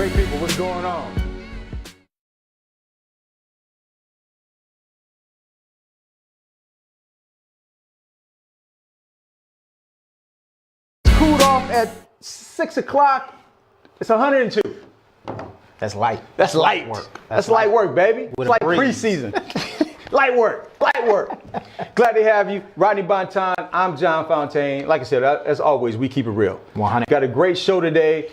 Great people, what's going on? Cooled off at 6 o'clock. It's 102. That's light. That's light work. That's light work, baby. It's like preseason. Light work. Light work. Glad to have you. Rodney Bonton. I'm John Fontaine. Like I said, as always, we keep it real. 100. Got a great show today.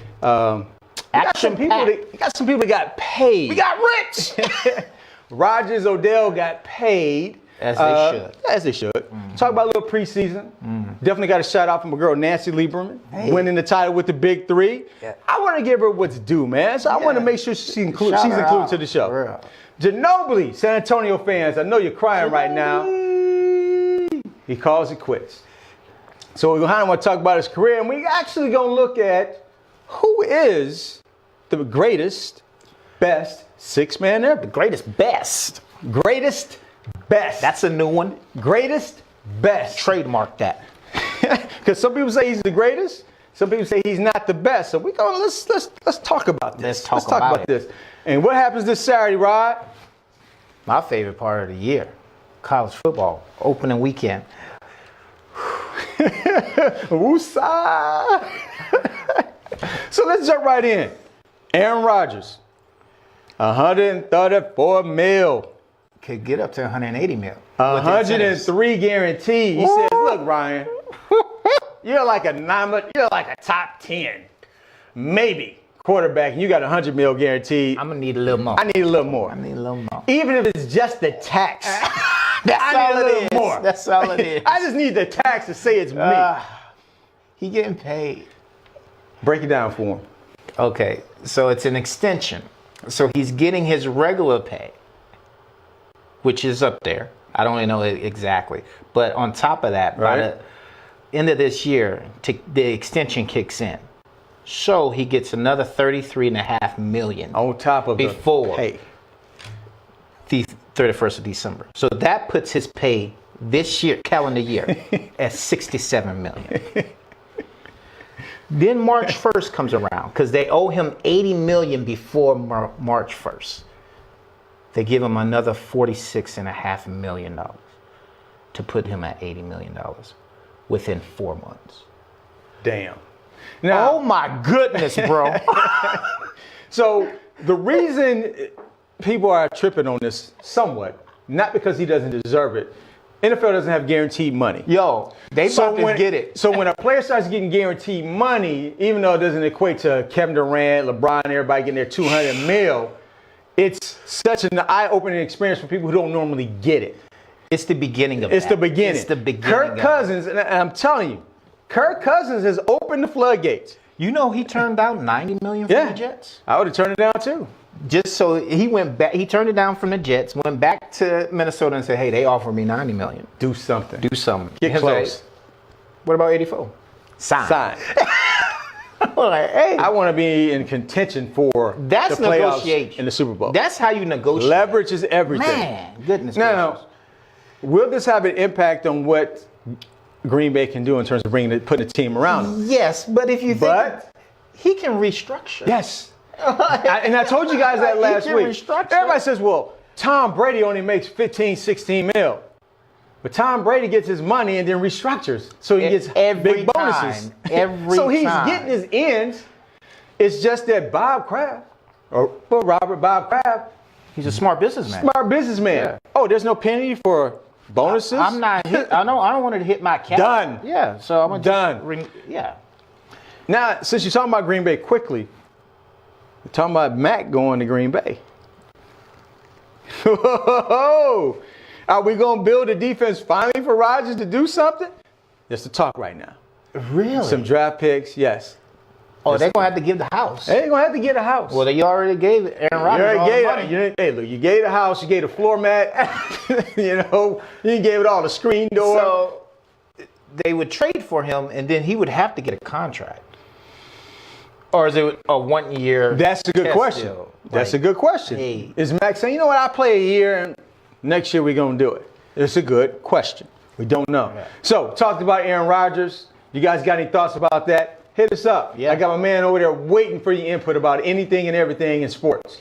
Got some people that got paid. We got rich. Rodgers, Odell got paid. As they should. As they should. Talk about a little preseason. Definitely got a shout out from my girl Nancy Lieberman, winning the title with the Big Three. Yeah. I want to give her what's due, man. So I want to make sure she's included to the show. Ginobili, San Antonio fans, I know you're crying right now. He calls it quits. So we're going to want to talk about his career, and we actually going to look at who is the greatest, best six-man ever. The greatest, best. Greatest, best. That's a new one. Greatest, best. Trademark that. Because some people say he's the greatest. Some people say he's not the best. So let's talk about this. Let's talk about this. And what happens this Saturday, Rod? My favorite part of the year, college football, opening weekend. Woosah. So let's jump right in. Aaron Rodgers, 134 mil. Could get up to 180 mil. 103 guaranteed. He says, look, Ryan, you're like a top 10, maybe quarterback, and you got 100 mil guaranteed. I'm gonna need a little more. I need a little more. Even if it's just the tax. That's all it is. More. That's all it is. I just need the tax to say it's me. He getting paid. Break it down for him. Okay, so it's an extension. So he's getting his regular pay, which is up there. I don't even know it exactly. But on top of that, by the end of this year, the extension kicks in. So he gets another $33.5 million on top of before the pay. The 31st of December. So that puts his pay this year, calendar year, at $67 million. Then March 1st comes around because they owe him $80 million before March 1st. They give him another $46.5 million to put him at $80 million within 4 months. Damn. Now, oh my goodness, bro. So the reason people are tripping on this somewhat, not because he doesn't deserve it. NFL doesn't have guaranteed money. Yo, they about to get it. So when a player starts getting guaranteed money, even though it doesn't equate to Kevin Durant, LeBron, everybody getting their 200 mil, it's such an eye-opening experience for people who don't normally get it. It's the beginning of It's the beginning. It's the beginning. Kirk Cousins, and I'm telling you, Kirk Cousins has opened the floodgates. You know he turned down $90 million from the Jets? I would have turned it down too. Just so he went back, he turned it down from the Jets, went back to Minnesota and said, hey, they offered me $90 million. Do something. Get close. What about 84? Sign. Like, hey. I want to be in contention for the playoffs in the Super Bowl. That's how you negotiate. Leverage is everything. Man, goodness gracious. Now, will this have an impact on what Green Bay can do in terms of putting a team around him? Yes, but if you think he can restructure. Yes. And I told you guys that last week. Everybody says, well, Tom Brady only makes 15, 16 mil. But Tom Brady gets his money and then restructures. So he gets big bonuses. So he's getting his ends. It's just that Bob Kraft, or Bob Kraft, he's a smart businessman. Yeah. Oh, there's no penalty for bonuses? I'm not. I don't want to hit my cap. Done. Yeah. So I'm done. Yeah. Now, since you're talking about Green Bay quickly, we're talking about Mac going to Green Bay. Are we going to build a defense finally for Rodgers to do something? That's the talk right now. Really? Some draft picks, yes. Oh, they're going to have to give the house. They're going to have to get a house. Well, you already gave Aaron Rodgers all the money. Hey, look, you gave the house, you gave the floor mat, you gave it all, the screen door. So they would trade for him, and then he would have to get a contract. Or is it a 1 year? That's a good question. That's a good question. Hey. Is Max saying, you know what, I play a year, and next year we're going to do it? It's a good question. We don't know. Right. So, talked about Aaron Rodgers. You guys got any thoughts about that? hit us up. Yeah. I got my man over there waiting for your input about anything and everything in sports.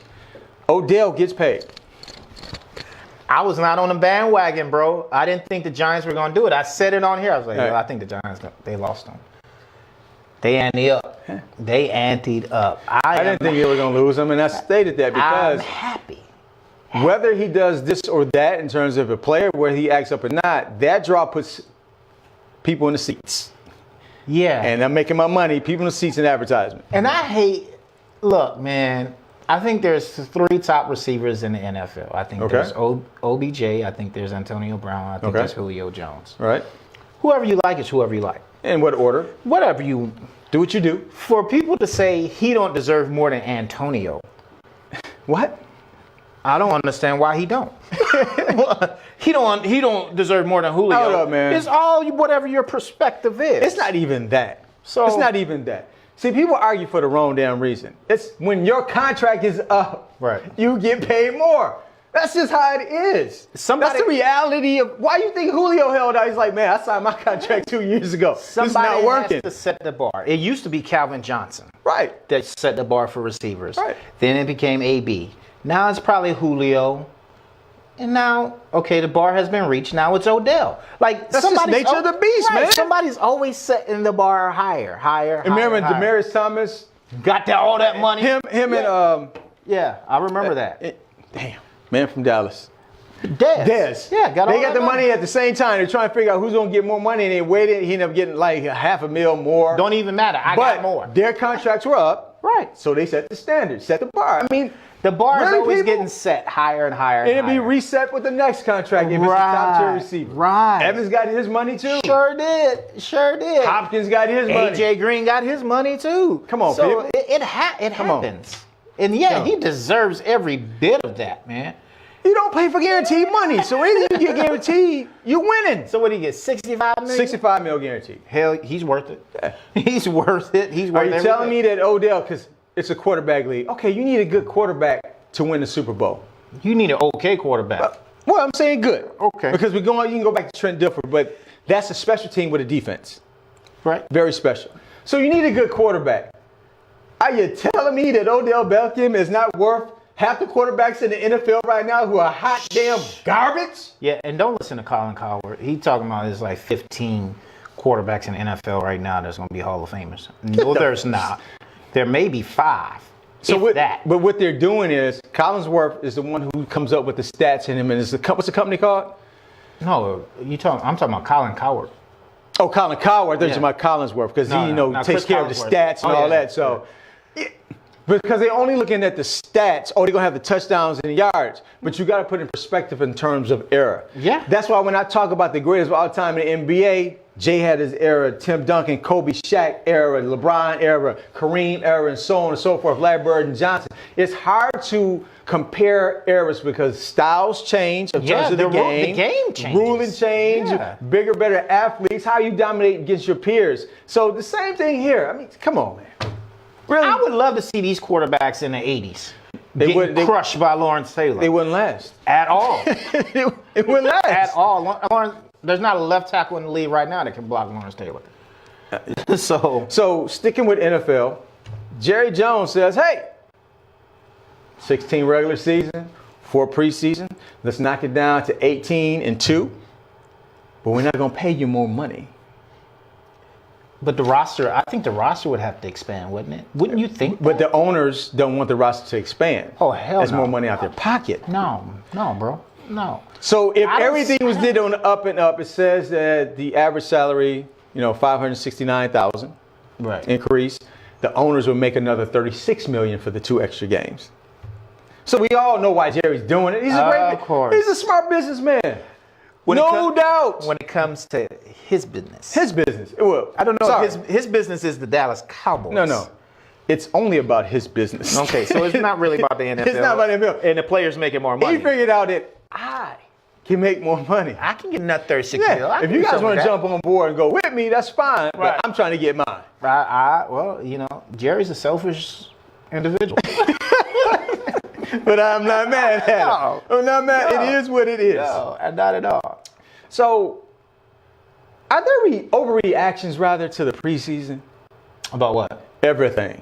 Odell gets paid. I was not on the bandwagon, bro. I didn't think the Giants were going to do it. I said it on here. I was like, Right. yo, I think the Giants, they lost them. They anteed up. They anteed up. I didn't think they were going to lose him, and I stated that I'm because happy. whether he does this or that in terms of a player, whether he acts up or not, that draw puts people in the seats. Yeah. And I'm making my money, people in the seats and advertisement. And I hate, look, man, I think there's 3 top receivers in the NFL. I think there's OBJ. I think there's Antonio Brown. I think there's Julio Jones. All right. Whoever you like is whoever you like. In what order? Whatever you Do what you do. For people to say he don't deserve more than Antonio, What? I don't understand why he don't. he don't deserve more than Julio. Hold up, man. It's all whatever your perspective is. It's not even that. So- it's not even that. See, people argue for the wrong damn reason. It's when your contract is up, Right. you get paid more. That's just how it is. That's the reality of why you think Julio held out. He's like, man, I signed my contract 2 years ago. Somebody it's not working. has to set the bar. It used to be Calvin Johnson Right. that set the bar for receivers. Right. Then it became AB. Now it's probably Julio. And now, okay, the bar has been reached. Now it's Odell. Like That's just nature of the beast, man. Somebody's always setting the bar higher. Remember higher. Demaryius Thomas? Got that all that money. Him and Yeah, I remember that. damn, man from Dallas. Dez. Yeah, got all They got that the money at the same time. They're trying to figure out who's gonna get more money, and they waited. He ended up getting like $500,000 more. Don't even matter. I but got more. their contracts were up, Right. so they set the standard, set the bar. I mean, The bar is really, always people? getting set higher and higher. And it'll be reset with the next contract if it's a top tier receiver. Right. Evans got his money too. Sure did. Hopkins got his money. AJ Green got his money too. Come on, so people. it Come on. happens. And yeah, Come on. he deserves every bit of that, man. You don't pay for guaranteed money, so anything you get guaranteed, you're winning. So what do you get? 65 million? $65 million guaranteed. Hell, he's worth it. He's worth it. He's Are worth you every telling me bit. that Odell, because it's a quarterback league, okay, you need a good quarterback to win the Super Bowl? You need an okay quarterback? Well, I'm saying good. Okay. Because you can go back to Trent Dilfer, but that's a special team with a defense. Right. Very special. So you need a good quarterback. Are you telling me that Odell Beckham is not worth half the quarterbacks in the NFL right now who are hot damn garbage? Yeah, and don't listen to Colin Cowherd. He talking about there's like 15 quarterbacks in the NFL right now that's going to be Hall of Famers. No, there's not. There may be 5. So But what they're doing is Collinsworth is the one who comes up with the stats in him, and what's the company called? no, I'm talking about Colin Cowherd. Oh, Colin Cowherd. They're Yeah. talking about Collinsworth because No, he no, takes Chris care of the Collinsworth. stats and Oh, all yeah. that. So. Because they're only looking at the stats. Oh, they're going to have the touchdowns and the yards. But you got to put in perspective in terms of era. Yeah. That's why when I talk about the greatest of all time in the NBA, Jay had his era, Tim Duncan, Kobe, Shaq era, LeBron era, Kareem era, and so on and so forth, Larry Bird and Johnson. It's hard to compare eras because styles change in terms of the game. The game changes. Ruling change, Yeah. bigger, better athletes, how you dominate against your peers. So the same thing here. I mean, come on, man. Really? I would love to see these quarterbacks in the 80s They getting wouldn't- crushed by Lawrence Taylor. It wouldn't last. At all. it wouldn't last. At all. There's not a left tackle in the league right now that can block Lawrence Taylor. So sticking with NFL, Jerry Jones says, hey, 16 regular season, 4 preseason. Let's knock it down to 18 and 2. But we're not going to pay you more money. But the roster, I think the roster would have to expand, wouldn't it? Wouldn't you think? But the owners don't want the roster to expand. Oh, hell There's no. more money out their pocket. No, bro. No. So if I don't everything was see- did on the up and up, it says that the average salary, $569,000 Right. increase. The owners would make another $36 million for the 2 extra games. So we all know why Jerry's doing it. He's a Of course. He's a smart businessman. No doubt. When it comes to his business. His business. Well, I don't know sorry. if his business is the Dallas Cowboys. No. It's only about his business. Okay, so it's not really about the NFL. It's not about the NFL. And the players making more money. He figured out that I can make more money. I can get another 36 million. Yeah, if you guys want to jump on board and go with me, that's fine. Right. But I'm trying to get mine. Well, Jerry's a selfish individual. But I'm not mad at No. it. I'm not mad. No. It is what it is. No, not at all. So, are there overreactions rather to the preseason? About what? Everything.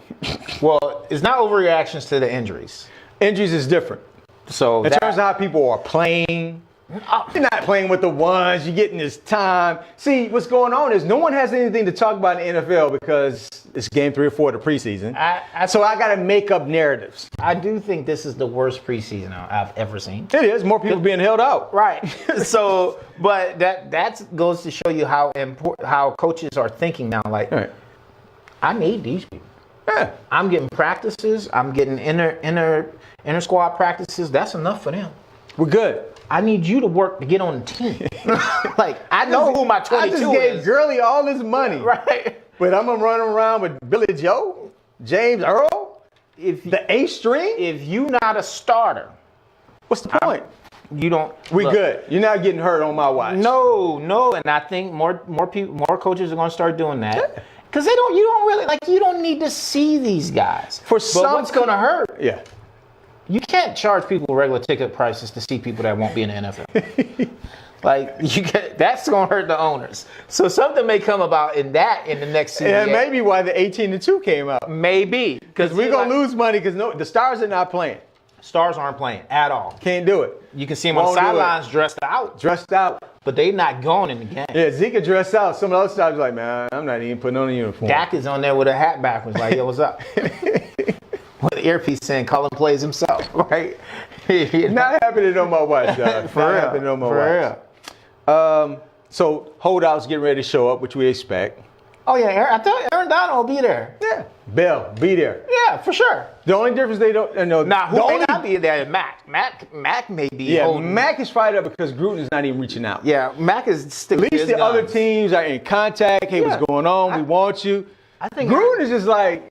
Well, it's not overreactions to the injuries. Injuries is different. So In terms of how people are playing, you're not playing with the ones. You're getting this time. See, what's going on is no one has anything to talk about in the NFL because it's game 3 or 4 of the preseason. So I got to make up narratives. I do think this is the worst preseason I've ever seen. It is. More people being held out. Right. So, but that goes to show you how important, how coaches are thinking now. Like, Right. I need these people. Yeah. I'm getting practices. I'm getting inner squad practices. That's enough for them. We're good. I need you to work to get on the team. Like, I know who my 22 I just gave is. Gurley all this money. Right. But I'm going to run around with Billy Joe, James Earl, the A string. If you not a starter, What's the point? you don't. We look, good. You're not getting hurt on my watch. No, and I think more people, more coaches are going to start doing that because you don't really like. You don't need to see these guys. For but some what's going to hurt? Yeah. You can't charge people regular ticket prices to see people that won't be in the NFL. Like that's going to hurt the owners. So something may come about in the next season. And maybe why the 18-2 came out. Maybe Because we're going to lose money because the stars are not playing. Stars aren't playing at all. Can't do it. You can see them on the Won't do it. sidelines dressed out, Dressed out. but they not going in the game. Yeah, Zeke dressed out. Some of the other stars are like, man, I'm not even putting on a uniform. Dak is on there with a hat backwards, like, yo, what's up? With the earpiece saying, Cullen plays himself, right? Not happening on my watch, dog. For not real. happening on my For watch. real. So holdouts getting ready to show up, which we expect. Oh, yeah, I thought Aaron Donald will be there. Yeah. Bell, be there. Yeah, for sure. The only difference they don't know. Now, who the may only, not be there is Mac. Mac may be Yeah, holding. Mac is fired up because Gruden is not even reaching out. Yeah, Mac is still. At least the other teams are in contact. Hey, what's going on? We want you. I think Gruden is just like,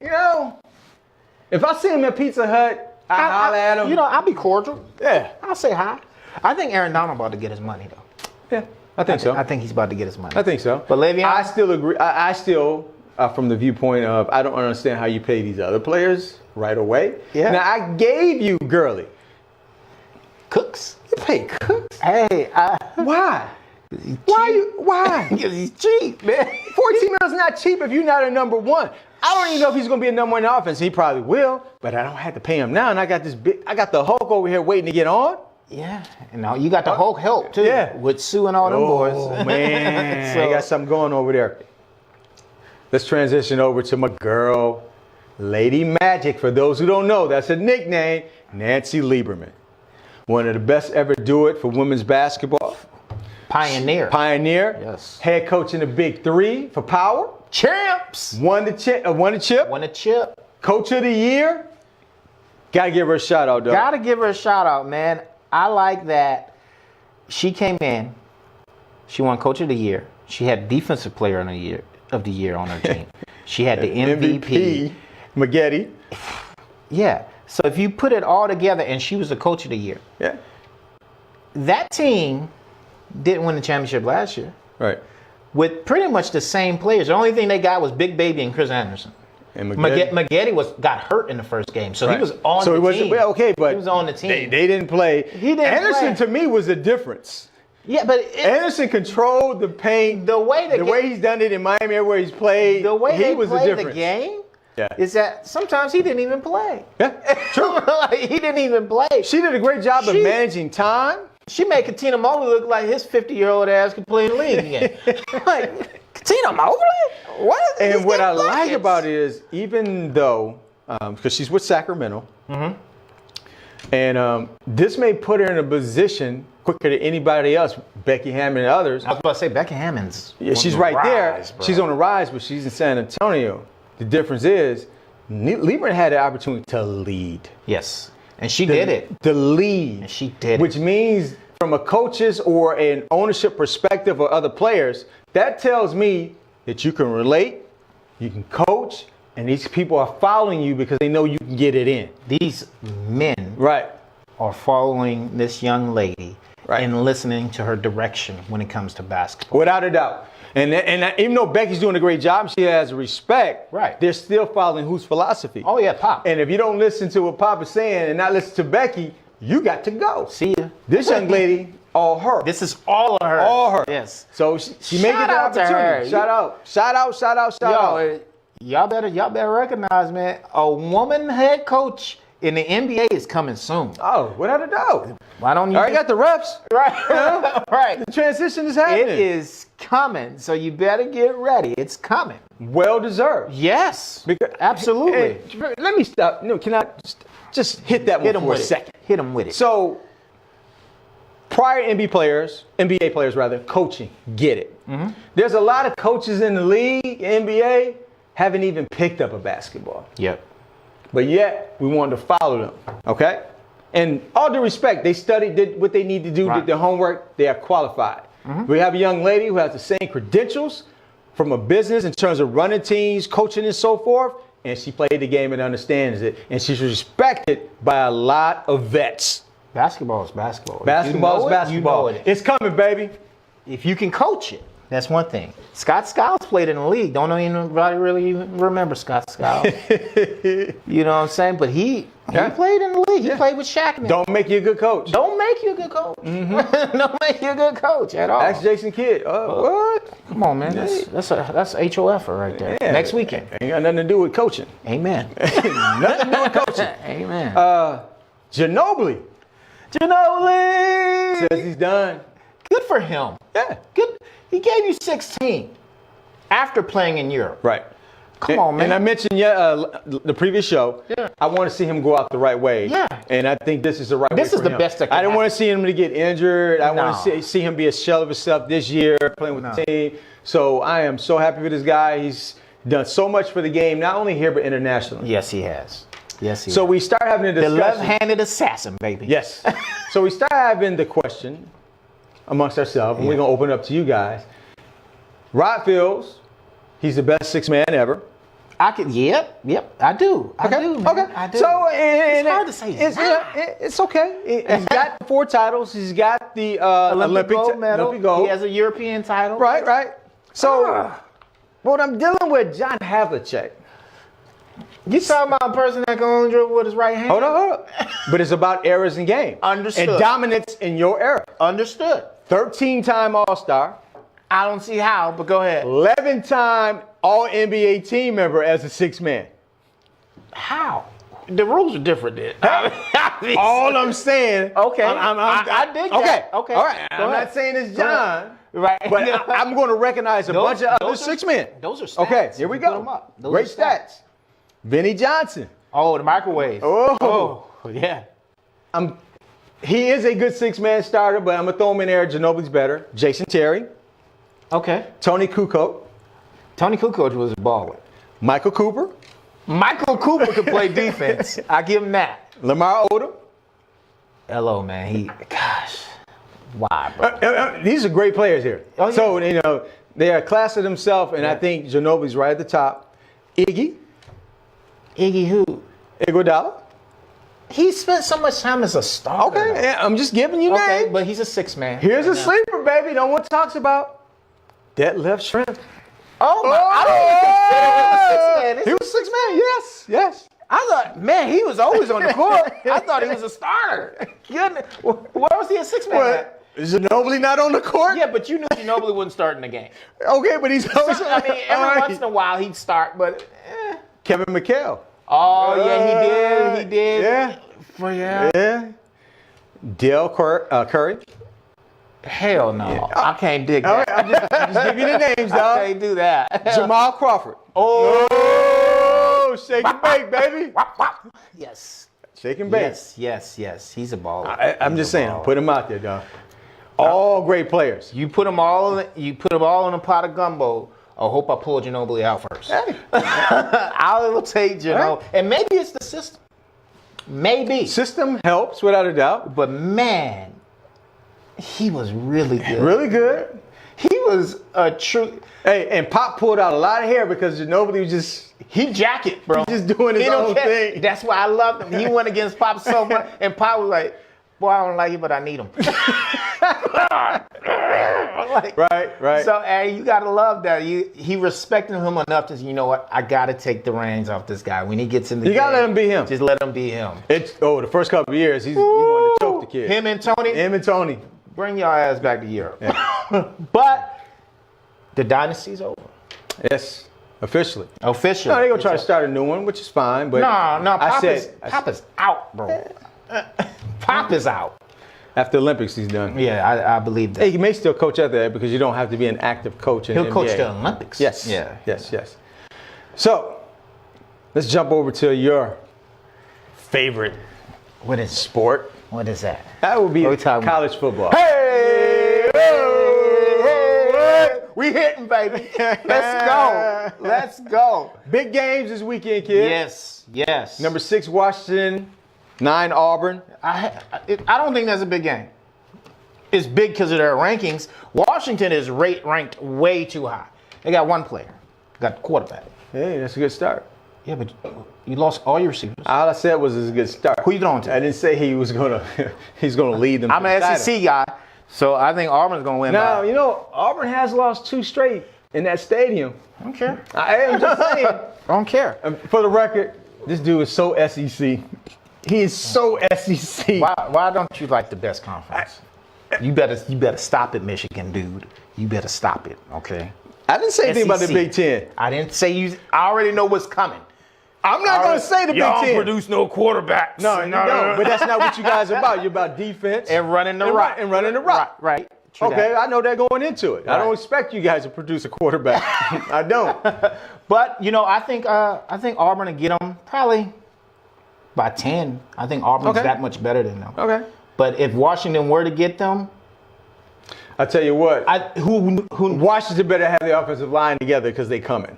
if I see him at Pizza Hut, I holler at him. I'll be cordial. Yeah. I'll say hi. I think Aaron Donald about to get his money, though. Yeah, I think so. I think he's about to get his money. I think so. But Le'Veon? I still agree. I still, from the viewpoint of, I don't understand how you pay these other players right away. Yeah. Now, I gave you Gurley. Cooks. You pay Cooks? Hey, Why? Why? Because he's cheap, man. 14 mil is not cheap if you're not a number one. I don't even know if he's going to be a number one in offense. He probably will, but I don't have to pay him now. And I got the Hulk over here waiting to get on. Yeah, and now you got the Hulk help too. Yeah. With Sue and all them boys. Oh, man. So- I got something going over there. Let's transition over to my girl, Lady Magic. For those who don't know, that's a nickname, Nancy Lieberman. One of the best ever do it for women's basketball. Pioneer. Yes. Head coach in the Big Three for Power. Champs. Won the chip. Won a chip. Coach of the Year. Gotta give her a shout out, though. Gotta give her a shout out, man. I like that she came in. She won Coach of the Year. She had Defensive Player of the Year on her team. She had the MVP. Maggette. Yeah. So if you put it all together, and she was the Coach of the Year. Yeah. That team didn't win the championship last year. Right. With pretty much the same players. The only thing they got was Big Baby and Chris Anderson. And Maggette. Maggette got hurt in the first game, so Right. he was on the team. Well, okay, but he was on the team. They didn't play. He didn't Anderson, play. to me, was the difference. Yeah, but Anderson controlled the paint. The way he's done it in Miami, everywhere he's played, the way he they was the play the difference. game Yeah. is that sometimes he didn't even play. Yeah, true. Like, he didn't even play. She did a great job of managing time. She made Katina Mobley look like his 50-year-old ass could play in the league again. Like, Katina Mobley? What? And what I like about it is, even though, because she's with Sacramento, and this may put her in a position quicker than anybody else, Becky Hammond and others. I was about to say Becky Hammond's. Yeah, she's right there. She's on the rise, but she's in San Antonio. The difference is, Lieberman had the opportunity to lead. Yes. And she did it. The lead. And she did it. Which means, from a coach's or an ownership perspective or other players, that tells me that you can relate, you can coach, and these people are following you because they know you can get it in. These men Right. are following this young lady Right. and listening to her direction when it comes to basketball. Without a doubt. And even though Becky's doing a great job, she has respect. Right. They're still following whose philosophy. Oh, yeah, Pop. And if you don't listen to what Pop is saying and not listen to Becky, you got to go. See ya. This young lady, all her. This is all of her. All her. Yes. So she may get Shout the out to opportunity. her. Shout out. Shout out. Shout out. Shout out. Yo, Y'all better recognize, man. A woman head coach in the NBA is coming soon. Oh, without a doubt. Why don't you? I already got the reps. Right, right. The transition is happening. It is coming, so you better get ready. It's coming. Well deserved. Yes, Because, absolutely. Hey, let me stop. No, can I just hit that one for a second? Hit them with it. So, prior NBA players rather, coaching, get it. Mm-hmm. There's a lot of coaches in the league, NBA, haven't even picked up a basketball. Yep. But yet, we wanted to follow them, okay? And all due respect, they studied, did what they need to do, Right. did their homework, they are qualified. We have a young lady who has the same credentials from a business in terms of running teams, coaching, and so forth, and she played the game and understands it, and she's respected by a lot of vets. Basketball is basketball. Basketball is basketball. You know it. It's coming, baby. If you can coach it, that's one thing. Scott Skiles played in the league. Don't know anybody really even remember Scott Skiles. You know what I'm saying? But he played in the league. He played with Shaq. And Don't make you a good coach. Don't make you a good coach. Don't make you a good coach at all. Ask Jason Kidd. What? Come on, man. That's HOF right there. Yeah. Next weekend. Ain't got nothing to do with coaching. Amen. Nothing to do with coaching. Amen. Ginobili Ginobili! says he's done. Good for him. Yeah. Good. He gave you 16 after playing in Europe. Right. Come on, man. And I mentioned the previous show. Yeah. I want to see him go out the right way. Yeah. And I think this is the right way. This is for the him. best that can I didn't happen. want to see him to get injured. I No. want to see him be a shell of himself this year, playing with the team. So I am so happy with this guy. He's done so much for the game, not only here but internationally. Yes, he has. Yes, he So has. we start having a The discussion. left-handed assassin, baby. Yes. So we start having the question amongst ourselves, and we're going to open it up to you guys. Rod feels he's the best six man ever. I could. Yep. I do. I do. Man. Okay. I do. So it's hard to say. It's okay. He's got 4 titles. He's got the Olympic gold medal. Olympic gold. He has a European title. Right. So what I'm dealing with, John Havlicek. You talking about a person that can only dribble with his right hand? Hold on. But it's about eras in game. Understood. And dominance in your era. Understood. 13-time All-Star. I don't see how, but go ahead. 11-time All-NBA team member as a 6-man. How? The rules are different then. All I'm saying. Okay. I dig okay. that. Okay. All right. Go I'm ahead. not saying it's John. Right. But I'm going to recognize a bunch of other 6-men. Those are stats. Okay, here we You put go. them up. Those Great are stats. stats. Vinnie Johnson. Oh, the microwave. Oh. Yeah. He is a good 6-man starter, but I'm going to throw him in there. Ginobili's better. Jason Terry. Okay. Tony Kukoc. Tony Kukoc was a baller. Michael Cooper. Michael Cooper could play defense. I give him that. Lamar Odom. Hello, man. Gosh. Why, bro? These are great players here. Oh, yeah. So, they are a class of themselves, and I think Ginobili's right at the top. Iggy. Iggy who? Iguodala. He spent so much time as a starter. Okay, yeah, I'm just giving you Okay, names. but he's a 6-man. Here's a sleeper, baby. No one talks about Detlef Schrempf. Oh, my. I don't even consider him a 6-man. He was 6-man, yes. I thought, man, he was always on the court. I thought he was a starter. Goodness. Where was he a 6-man at? Is Ginobili not on the court? Yeah, but you knew Ginobili wouldn't start in the game. Okay, but he's always. I mean, every once in a while he'd start, but Kevin McHale. Oh, yeah, he did. Yeah. Yeah. Dale Curry. Hell no. I can't dig All that. right, I'm just giving you the names, I dog. can't do that. Jamal Crawford. Oh. Shake and bake, baby. Yes. Shake and bake. Yes. He's a baller. I'm just saying, put him out there, dog. All great players. You put them all in a pot of gumbo. I hope I pull Ginobili out first. Hey. I will take Ginobili. Right. And maybe it's the system. Maybe. System helps, without a doubt. But man, he was really good. Really good. He was a true. Hey, and Pop pulled out a lot of hair because Ginobili was just jacket, bro. He's just doing his own thing. That's why I loved him. He went against Pop so much, and Pop was like, "Boy, I don't like you, but I need him." Right. So, hey, you gotta love that. He respected him enough to say, you know what? I gotta take the reins off this guy when he gets in the game. You gotta let him be him. Just let him be him. The first couple of years, he wanted to choke the kid. Him and Tony. Bring your ass back to Europe. Yeah. But the dynasty's over. Yes. Officially. Officially. No, they're going to try to start a new one, which is fine. But No, I Pop is out, bro. Pop is out. After Olympics, he's done. Yeah, I believe that. Hey, he may still coach after that because you don't have to be an active coach in He'll the coach NBA. the Olympics. Yes. Yeah. Yes. So, let's jump over to your favorite What is sport. What is that? That would be What are we talking college football. Hey! We hitting, baby. Let's go. Big games this weekend, kid. Yes. Number 6, Washington. 9, Auburn. I don't think that's a big game. It's big because of their rankings. Washington is ranked way too high. They got one player. Got the quarterback. Hey, that's a good start. Yeah, but you lost all your receivers. All I said was it's a good start. Who you throwing to? I didn't say he's gonna lead them. I'm to an the title. SEC guy, so I think Auburn's gonna win. Now, by. you know, Auburn has lost 2 straight in that stadium. I don't care. I am just saying. I don't care. For the record, this dude is so SEC. He is so SEC. Why don't you like the best conference? You better stop it, Michigan, dude. You better stop it, okay? I didn't say anything about the SEC. Big Ten. I didn't say you. I already know what's coming. I'm not going to say the Big Y'all Ten. produce no quarterbacks. No, you don't. But that's not what you guys are about. You're about defense And running the rock. and running the rock. Right. True Okay, that. I know that going into it. I don't Right. expect you guys to produce a quarterback. I don't. But I think Auburn will get them probably by 10. I think Auburn's Okay. that much better than them. Okay. But if Washington were to get them, I tell you what. who Washington better have the offensive line together because they coming.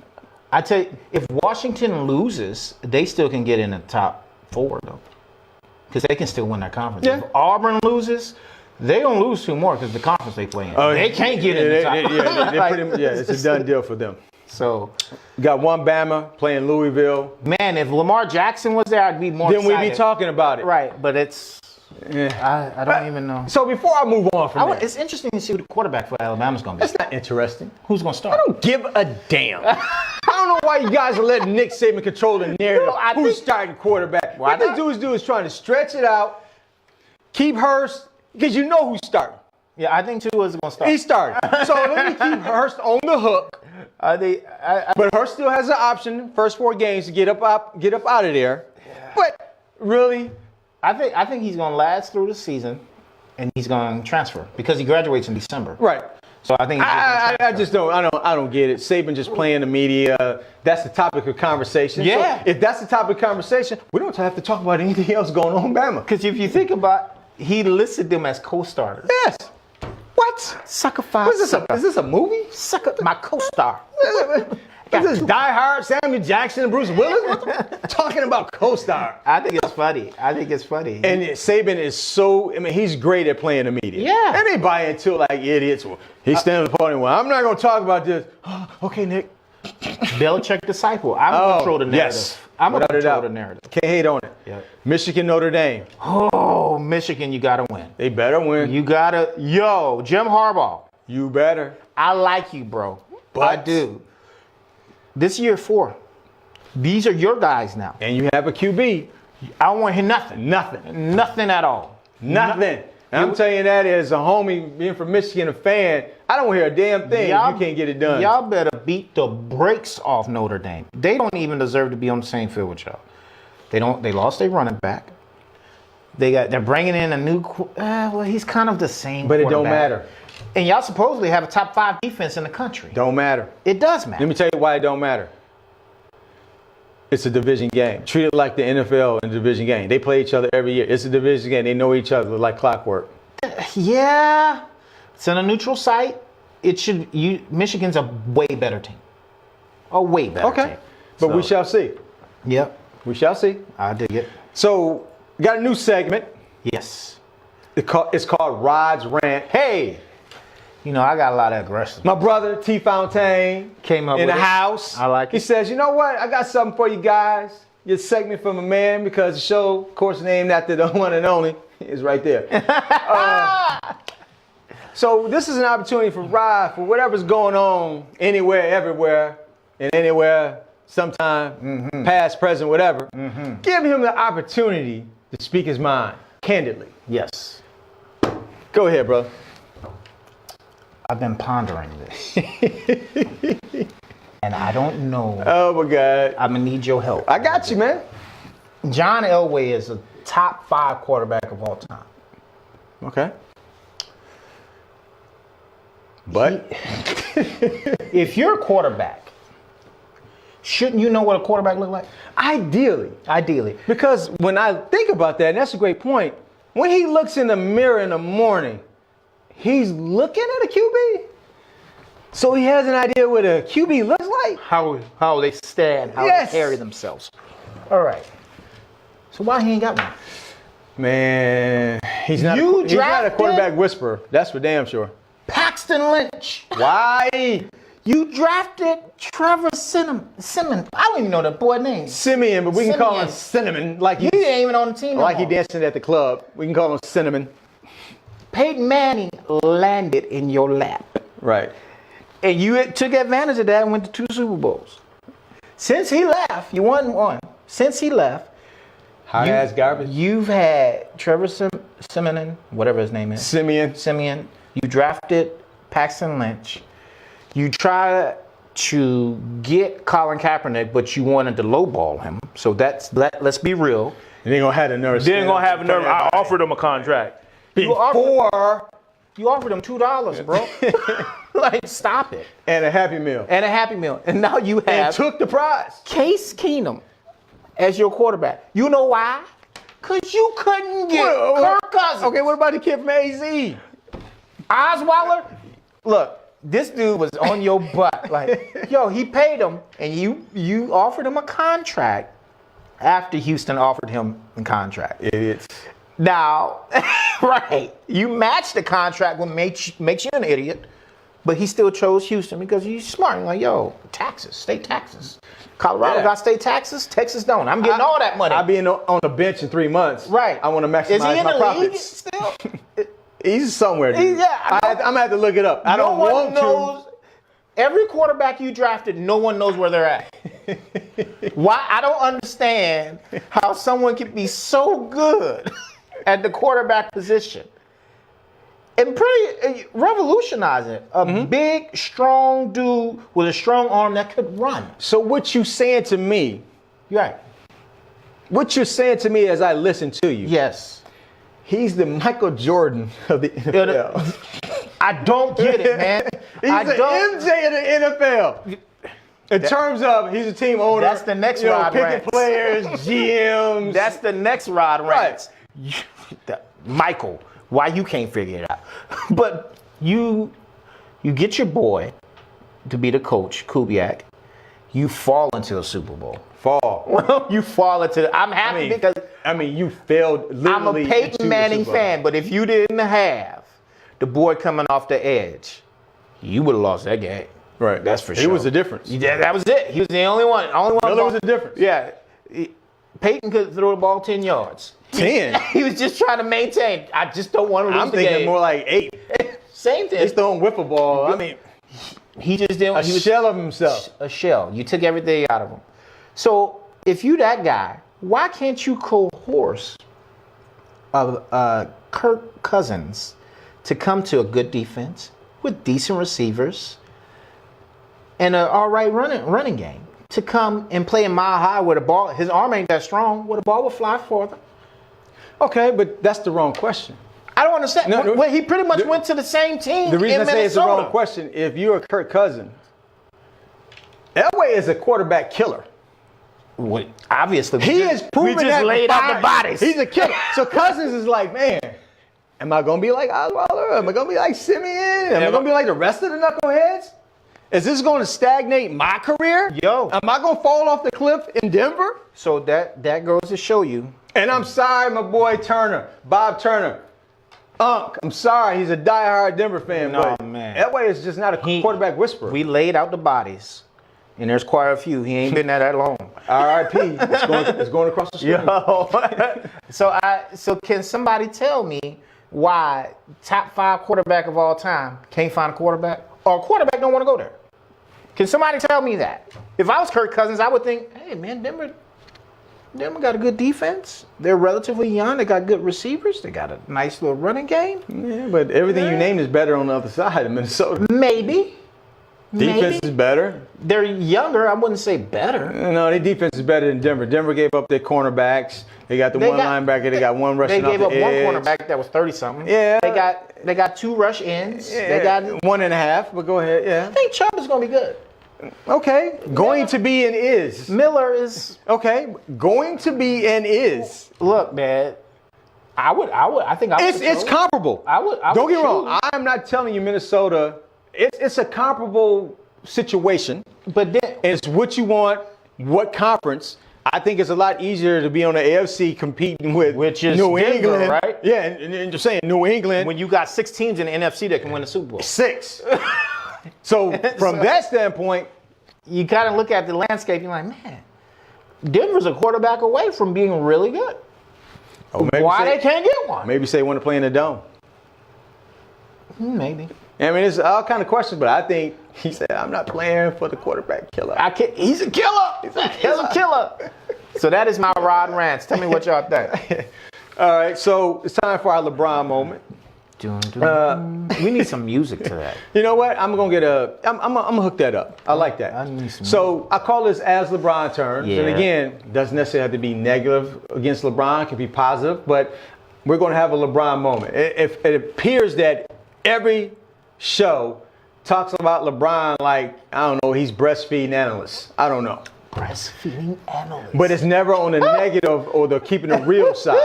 I tell you, if Washington loses, they still can get in the top 4 though, because they can still win their conference. Yeah. If Auburn loses, they gonna lose 2 more because the conference they play in. They can't get in the top. It's a done deal for them. So, You got one Bama playing Louisville. man, if Lamar Jackson was there, I'd be more Then excited. we'd be talking about it. Right, but it's I don't even know. So before I move on from that, It's interesting to see who the quarterback for Alabama's gonna be. it's not interesting. Who's gonna start? I don't give a damn. I don't know why you guys are letting Nick Saban control the narrative. No, I Who's think- starting quarterback? Why What this not? dude is trying to stretch it out, keep Hurst, because you know who's starting. Yeah, I think Tua is gonna start. He's starting. So let me keep Hurst on the hook. But Hurst still has an option, first 4 games, to get up out of there. But really, I think he's gonna last through the season, and he's gonna transfer because he graduates in December. right. So I think he's just gonna transfer. I don't get it. Saban just playing the media. That's the topic of conversation. Yeah. So if that's the topic of conversation, we don't have to talk about anything else going on in Bama. Because if you think about, he listed them as co-starters. Yes. What? Sucker five. What is this? Is this a movie? Sucker, my co-star. Is this Die Hard, Samuel Jackson, and Bruce Willis? What the, talking about co-star. I think it's funny. And Saban is so, he's great at playing the media. Yeah. And they buy into it like idiots. Well, he's standing up on well, I'm not going to talk about this. Okay, Nick. Belichick disciple. I'm gonna control the narrative. Yes. I'm gonna Without a control doubt. the narrative. Can't hate on it. Yep. Michigan, Notre Dame. Oh, Michigan, you gotta win. They better win. You gotta, Jim Harbaugh. You better. I like you, bro. But- I do. This year 4. These are your guys now. And you have a QB. I don't want to hear nothing. Nothing. Nothing at all. Nothing. And I'm telling you that as a homie, being from Michigan, a fan, I don't hear a damn thing. You can't get it done. Y'all better beat the brakes off Notre Dame. They don't even deserve to be on the same field with y'all. They don't. They lost their running back. They're bringing in a new. Well, he's kind of the same. But it don't quarterback. matter. And y'all supposedly have a top 5 defense in the country. Don't matter. It does matter. Let me tell you why it don't matter. It's a division game. Treat it like the NFL in a division game. They play each other every year. It's a division game. They know each other like clockwork. Yeah, it's on a neutral site. Michigan's a way better team. A way better team. Okay. But we shall see. Yep. We shall see. I dig it. So, got a new segment. Yes. It's called Rod's Rant. Hey, I got a lot of aggression. My brother, T. Fontaine, Came up in with the it. house. I like He it. says, you know what? I got something for you guys. Your segment from a man because the show, of course, named after the one and only, is right there. So this is an opportunity for Rod, for whatever's going on anywhere, everywhere, and anywhere, sometime, past, present, whatever. Give him the opportunity to speak his mind candidly. Yes. Go ahead, bro. I've been pondering this. and I don't know. Oh my God. I'm gonna need your help. I got you, man. John Elway is a top 5 quarterback of all time. Okay. But If you're a quarterback, shouldn't you know what a quarterback look like? ideally, because when I think about that, and that's a great point, when he looks in the mirror in the morning, he's looking at a QB. So he has an idea what a QB looks like. How they stand, how Yes. they carry themselves. All right. So why he ain't got one? Man, he's not a drafted quarterback whisperer. That's for damn sure. Paxton Lynch. Why? You drafted Trevor Simmons. I don't even know that boy's name. Simeon, but we can call him Simeon. Cinnamon, like He ain't even on the team. like no he more. dancing at the club. We can call him Cinnamon. Peyton Manning landed in your lap. Right. And you took advantage of that and went to 2 Super Bowls. Since he left, you won one. Since he left, Hot ass garbage. you've had Trevor Simeon, whatever his name is. Simeon. You drafted Paxton Lynch. You tried to get Colin Kaepernick, but you wanted to lowball him. So let's be real. And they gonna have the nerve. Then gonna have a nerve. I offered him a contract. You offered him $2, bro. Like, stop it. and a Happy Meal. And a Happy Meal. And now you And have took the prize. Case Keenum as your quarterback. You know why? Because you couldn't get Kirk Cousins. Okay, what about the kid from AZ? Osweiler, look, this dude was on your butt. Like, yo, he paid him, and you offered him a contract after Houston offered him a contract. Idiots. Now, right, you matched the contract, what makes you an idiot, but he still chose Houston because he's smart. Like, yo, taxes, state taxes. Colorado got state taxes, Texas don't. I'm getting all that money. I'll be on the bench in 3 months. Right. I want to maximize Is he in my the profits. league still? He's somewhere. Dude. Yeah, I'm gonna have to look it up. I don't want to. Every quarterback you drafted, no one knows where they're at. Why? I don't understand how someone can be so good at the quarterback position and pretty revolutionize it. A big, strong dude with a strong arm that could run. So what you saying to me? Right. What you're saying to me as I listen to you? Yes. He's the Michael Jordan of the NFL. I don't get it, man. He's the MJ of the NFL. In terms of he's a team owner. That's the next Rod picking Rance. players, GMs. That's the next Rod Rance. Right. Michael, why you can't figure it out? But you get your boy to be the coach, Kubiak. You fall into a Super Bowl. Fall. You fall into. I'm happy because you failed I'm a literally. Peyton Manning fan. But if you didn't have the boy coming off the edge, you would have lost that game. Right. That's for sure. It was the difference. Yeah, that was it. He was the only one. Miller was the difference. Yeah. Peyton could throw the ball 10 yards. 10. He was just trying to maintain. I just don't want to lose I'm the thinking game. more like 8. Same thing. He's throwing wiffle ball. I mean, He just didn't. he was shell of himself. A shell. You took everything out of him. So if you that guy, why can't you coerce Kirk Cousins to come to a good defense with decent receivers and an all right running game to come and play in mile high where the ball, his arm ain't that strong, where the ball will fly further? Okay, but that's the wrong question. I don't understand. No, Well, he pretty much went to the same team. The reason in I say it's the Minnesota. wrong question, if you're a Kirk Cousins, Elway is a quarterback killer. Well, obviously, He has proven we just that laid out the bodies. He's a killer. So Cousins is like, man, am I going to be like Osweiler? Am I going to be like Simeon? Am I going to be like the rest of the knuckleheads? Is this going to stagnate my career? Yo. Am I going to fall off the cliff in Denver? So that goes to show you. And I'm sorry, my boy Turner, Bob Turner. I'm sorry, he's a diehard Denver fan. No, but man. Elway is just not a quarterback whisperer. We laid out the bodies, and there's quite a few. He ain't been there that long. R.I.P. It's going across the street. So can somebody tell me why top 5 quarterback of all time can't find a quarterback, or a quarterback don't want to go there? Can somebody tell me that? If I was Kirk Cousins, I would think, hey man, Denver got a good defense. They're relatively young. They got good receivers. They got a nice little running game. Yeah, but everything you named is better on the other side of Minnesota. Maybe. Defense is better. They're younger. I wouldn't say better. No, their defense is better than Denver. Denver gave up their cornerbacks. They got one linebacker. They got one rushing They gave off up the one edge. cornerback that was 30-something. Yeah. They got 2 rush ends. Yeah, They got. 1.5. But go ahead. Yeah. I think Chubb is going to be good. Okay. Going to be and is. Miller is. Okay. Going to be and is. Look, man. I think I would. It's comparable. I would Don't get me choose. wrong. I'm not telling you Minnesota. It's a comparable situation. But then It's what you want, what conference. I think it's a lot easier to be on the AFC competing with Which is New Denver, England, right? Yeah, and you're saying New England, when you got 6 teams in the NFC that can win the Super Bowl, 6. So from that standpoint, you kind of look at the landscape. You're like, man, Denver's a quarterback away from being really good. Why they can't get one? Maybe say want to play in the dome. Maybe. I mean, it's all kind of questions, but I think he said, I'm not playing for the quarterback killer. He's a killer. He's a killer. So that is my Rod Rants. Tell me what y'all think. All right, so it's time for our LeBron moment. We need some music to that. You know what? I'm gonna hook that up. I like that. I need some So I call this as LeBron turns. Yeah. And again, doesn't necessarily have to be negative against LeBron. It can be positive, but we're gonna have a LeBron moment. It appears that every show talks about LeBron like, I don't know, he's breastfeeding analyst. I don't know. Breastfeeding analyst. But it's never on the negative or the keeping the real side.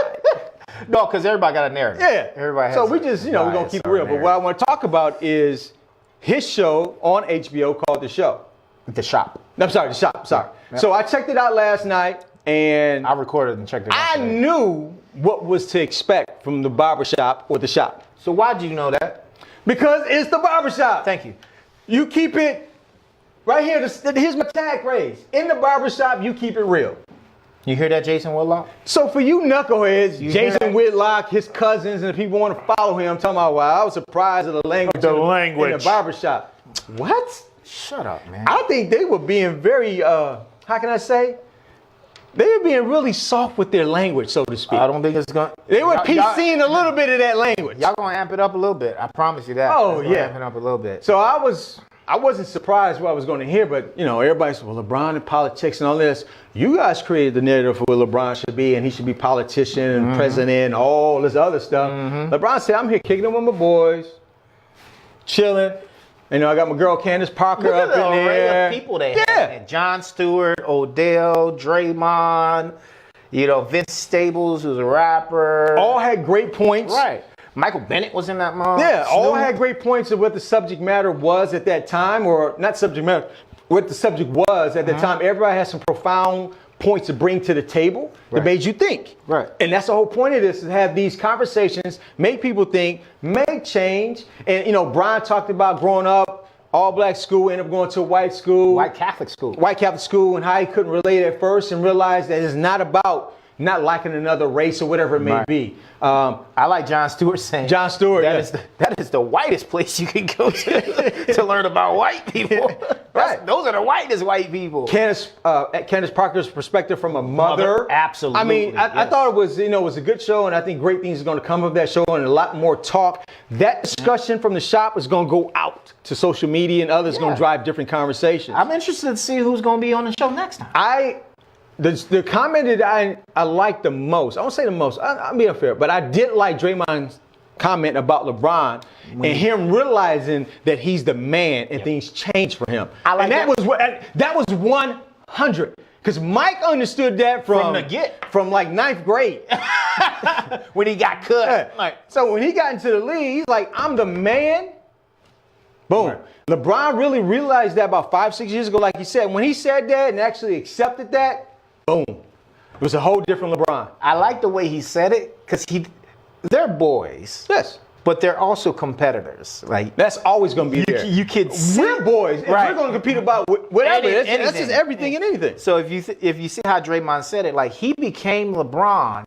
No, because everybody got a narrative. Yeah. Everybody has so we just, we're going to keep it real. But what I want to talk about is his show on HBO called The Show. The Shop. I'm sorry, The Shop. Sorry. Yeah. So I checked it out last night, and I recorded and checked it out. I knew what was to expect from the barbershop or The Shop. So why do you know that? Because it's the barbershop. Thank you. You keep it right here. Here's my tag phrase. In the barbershop, you keep it real. You hear that, Jason Whitlock? So for you knuckleheads, You hear Jason that? Whitlock, his cousins, and the people want to follow him, talking about, wow, I was surprised at the language, in the barbershop. What? Shut up, man. I think they were being very, how can I say? They were being really soft with their language, so to speak. I don't think it's going to... They were PCing a little bit of that language. Y'all going to amp it up a little bit. I promise you that. Oh, It's gonna yeah. Amp it up a little bit. So I wasn't surprised what I was going to hear, but everybody said, well, LeBron and politics and all this. You guys created the narrative for what LeBron should be, and he should be politician and president and all this other stuff. LeBron said, I'm here kicking it with my boys, chilling. I got my girl Candace Parker Look up at the in array there. of people they had. John Stewart, Odell, Draymond, Vince Staples, who's a rapper. All had great points. Right. Michael Bennett was in that mom. Yeah, all Snoop. had great points of what the subject matter was at that time, or not subject matter, what the subject was at that time. Everybody has some profound points to bring to the table that made you think. Right. And that's the whole point of this, is to have these conversations, make people think, make change. And, Brian talked about growing up, all black school, ended up going to a white school. White Catholic school. White Catholic school, and how he couldn't relate at first and realized that it's not about not liking another race or whatever it may be. I like John Stewart saying. John Stewart, that is the whitest place you can go to learn about white people. Right. Those are the whitest white people. Candace Parker's perspective from a mother. Absolutely. I mean, I thought it was, it was a good show, and I think great things are going to come of that show, and a lot more talk. That discussion from the shop is going to go out to social media, and others going to drive different conversations. I'm interested to see who's going to be on the show next time. The comment that I like the most, I won't say the most, I'm being fair, but I did like Draymond's comment about LeBron and him realizing that he's the man and things change for him. That was 100. Because Mike understood that from the get. From like 9th grade. When he got cut. Yeah. So when he got into the league, he's like, I'm the man. Boom. Right. LeBron really realized that about 5-6 years ago, like he said. When he said that and actually accepted that, boom. It was a whole different LeBron. I like the way he said it, because they're boys. Yes. But they're also competitors. Like, that's always going to be there. You can see. We're boys. Right. We're going to compete about whatever. That's just everything and anything. So if you see how Draymond said it, like, he became LeBron,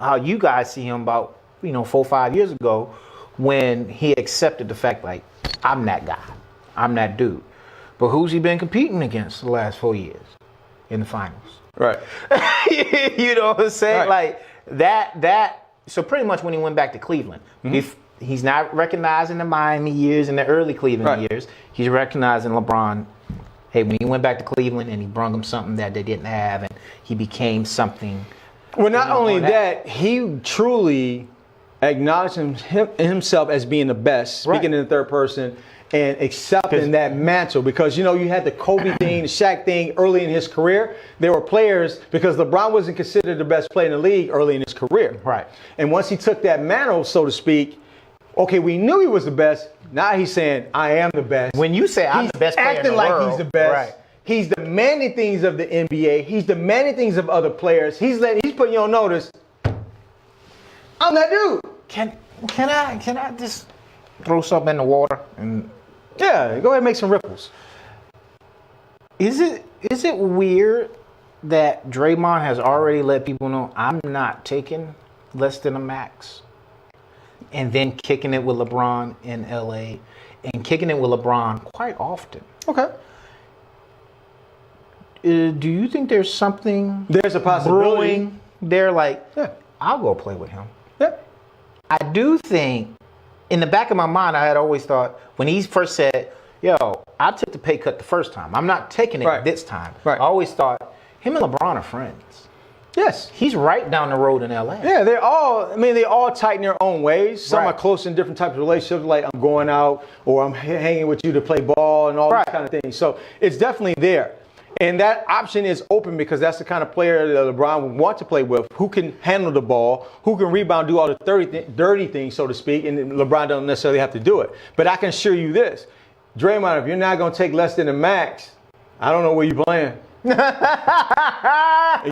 how you guys see him about 4 or 5 years ago, when he accepted the fact, like, I'm that guy. I'm that dude. But who's he been competing against the last 4 years in the finals? Right. You know what I'm saying? Right. Like, that. So pretty much when he went back to Cleveland, He's not recognizing the Miami years and the early Cleveland years. He's recognizing LeBron. Hey, when he went back to Cleveland and he brought him something that they didn't have, and he became something. Well, not only that, he truly acknowledged himself as being the best, speaking in the third person, and accepting that mantle. Because, you know, you had the Kobe thing, the Shaq thing early in his career. There were players, because LeBron wasn't considered the best player in the league early in his career. Right. And once he took that mantle, so to speak, okay, we knew he was the best. Now he's saying, I am the best. When you say I'm the best player in the world. He's acting like he's the best. Right. He's demanding things of the NBA. He's demanding things of other players. He's putting you on notice. I'm that dude. Can I just throw something in the water? And Yeah, go ahead and make some ripples. is it weird that Draymond has already let people know I'm not taking less than a max? And then kicking it with LeBron in LA and kicking it with LeBron quite often. Okay. Do you think there's something There's a possibility. brewing there? Like, Yeah. I'll go play with him. Yeah. I do think, in the back of my mind, I had always thought when he first said, yo, I took the pay cut the first time. I'm not taking it this time. Right. I always thought him and LeBron are friends. Yes. He's right down the road in LA. Yeah, they all tight in their own ways. Some are close in different types of relationships, like I'm going out or I'm hanging with you to play ball and all these kind of things. So it's definitely there. And that option is open because that's the kind of player that LeBron would want to play with, who can handle the ball, who can rebound, do all the dirty things, so to speak, and LeBron doesn't necessarily have to do it. But I can assure you this, Draymond, if you're not going to take less than a max, I don't know where you're playing.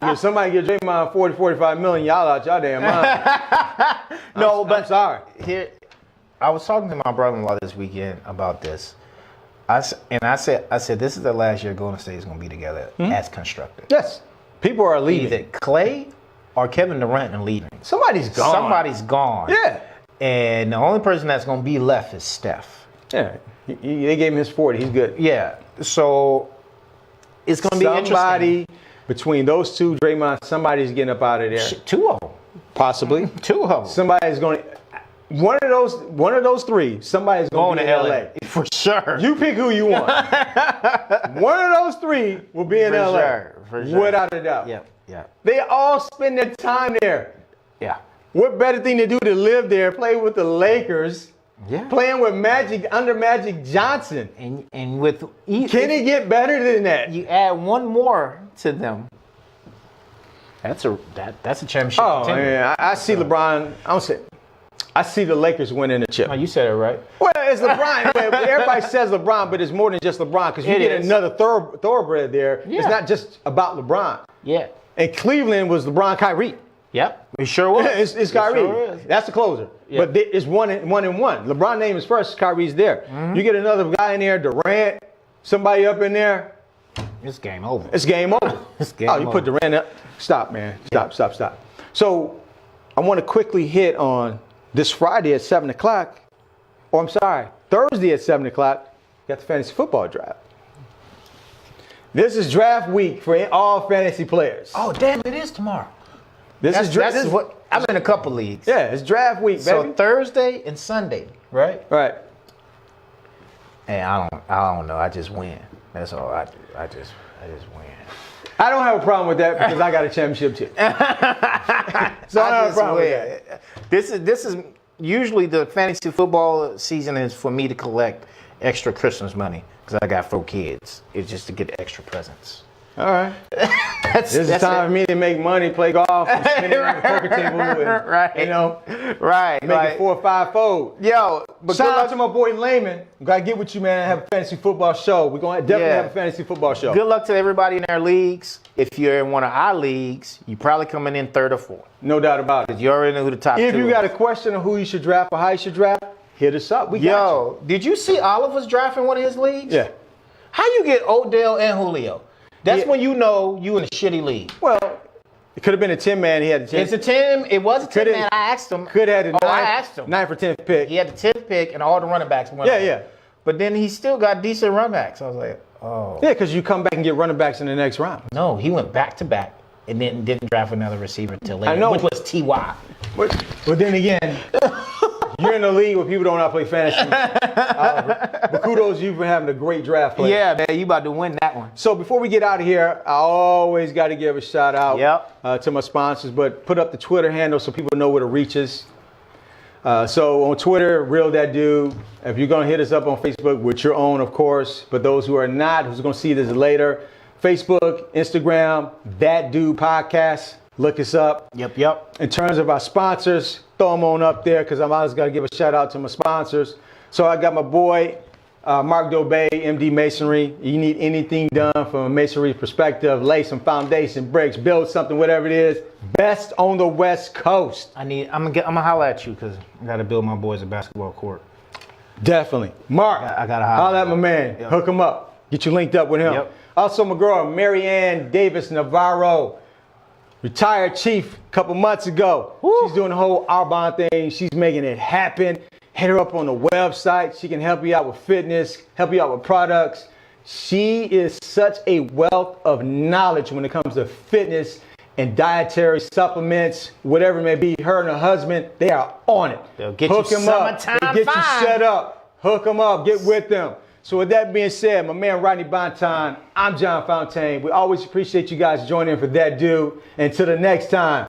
If somebody give Draymond 40, 45 million, y'all out y'all damn mind. I'm sorry. Here, I was talking to my brother-in-law this weekend about this. I said, this is the last year Golden State is going to be together as constructed. Yes. People are leaving. Either Clay or Kevin Durant are leaving. Somebody's gone. Somebody's gone. Yeah. And the only person that's going to be left is Steph. Yeah. They gave him his 40. He's good. Yeah. So it's going to be interesting. Somebody between those two, Draymond, somebody's getting up out of there. Two of them. Possibly. Two of them. Somebody's going to. One of those three, somebody's going to be in LA. For sure. You pick who you want. One of those three will be in LA. For sure. Without a doubt. Yeah. They all spend their time there. Yeah. What better thing to do to live there, play with the Lakers, playing with Magic under Magic Johnson. And with can it get better than that? You add one more to them. That's a championship. Oh man, I see LeBron. I see the Lakers winning the chip. Oh, you said it right. Well, it's LeBron. Everybody says LeBron, but it's more than just LeBron because you get another thoroughbred there. Yeah. It's not just about LeBron. Yeah. And Cleveland was LeBron, Kyrie. Yep. It sure was. It's Kyrie. Sure That's the closer. Yeah. But it's one and one. LeBron name is first. Kyrie's there. You get another guy in there, Durant, somebody up in there. It's game over. It's game over. It's game over. You put Durant up. Stop, man. Stop. So I want to quickly hit on this Friday at 7 o'clock. Or I'm sorry, Thursday at 7 o'clock. Got the fantasy football draft. This is draft week for all fantasy players. Oh, damn, it is tomorrow. I'm in a couple leagues. Yeah, it's draft week, baby. So Thursday and Sunday, right? Right. Hey, I don't know. I just win. That's all I do. I just win. I don't have a problem with that because I got a championship too. So I don't have a problem with that. This is usually the fantasy football season is for me to collect extra Christmas money because I got 4 kids. It's just to get extra presents. All right. This is time for me to make money, play golf, and spin it on the poker table, and, you know, make it 4 or 5 fold. Yo, but shout out to my boy Layman. Gotta get with you, man. Have a fantasy football show. We're gonna definitely have a fantasy football show. Good luck to everybody in their leagues. If you're in one of our leagues, you're probably coming in 3rd or 4th. No doubt about it. You already know who the top 2 If you got a question on who you should draft or how you should draft, hit us up. We got you. Did you see Oliver's drafting one of his leagues? Yeah. How you get Odell and Julio? That's when you know you in a shitty league. Well, it could have been a 10-man. He had a 10. It's a 10. It was a 10-man. I asked him. Could have had a 9 for 10th pick. He had the 10th pick and all the running backs went. Yeah. But then he still got decent running backs. I was like, oh. Yeah, because you come back and get running backs in the next round. No, he went back to back and then didn't draft another receiver until later. I know. Which was T.Y. But then again, You're in the league where people don't know how to play fantasy. But kudos to you for having a great draft player. Yeah, man, you about to win that one. So before we get out of here, I always got to give a shout out Yep. To my sponsors, but put up the Twitter handle so people know where to reach us. So on Twitter, Real That Dude. If you're going to hit us up on Facebook, with your own, of course, but those who are not, who's going to see this later, Facebook, Instagram, That Dude Podcast. Look us up. Yep. In terms of our sponsors, throw them on up there because I'm always got to give a shout out to my sponsors. So I got my boy, Mark Dobay, MD Masonry. You need anything done from a masonry perspective, lay some foundation, bricks, build something, whatever it is. Best on the West Coast. I'm gonna holler at you because I gotta build my boys a basketball court. Definitely. Mark, I gotta holler at my man. Yep. Hook him up. Get you linked up with him. Yep. Also, my girl, Mary Ann Davis Navarro. Retired chief a couple months ago. Woo. She's doing the whole Arbonne thing. She's making it happen. Hit her up on the website. She can help you out with fitness, help you out with products. She is such a wealth of knowledge when it comes to fitness and dietary supplements, whatever it may be. Her and her husband, they are on it. They'll get Hook you them up. summertime They get fine. you set up. Hook them up. Get with them. So with that being said, my man Rodney Bonton, I'm John Fontaine. We always appreciate you guys joining in for That Dude. Until the next time.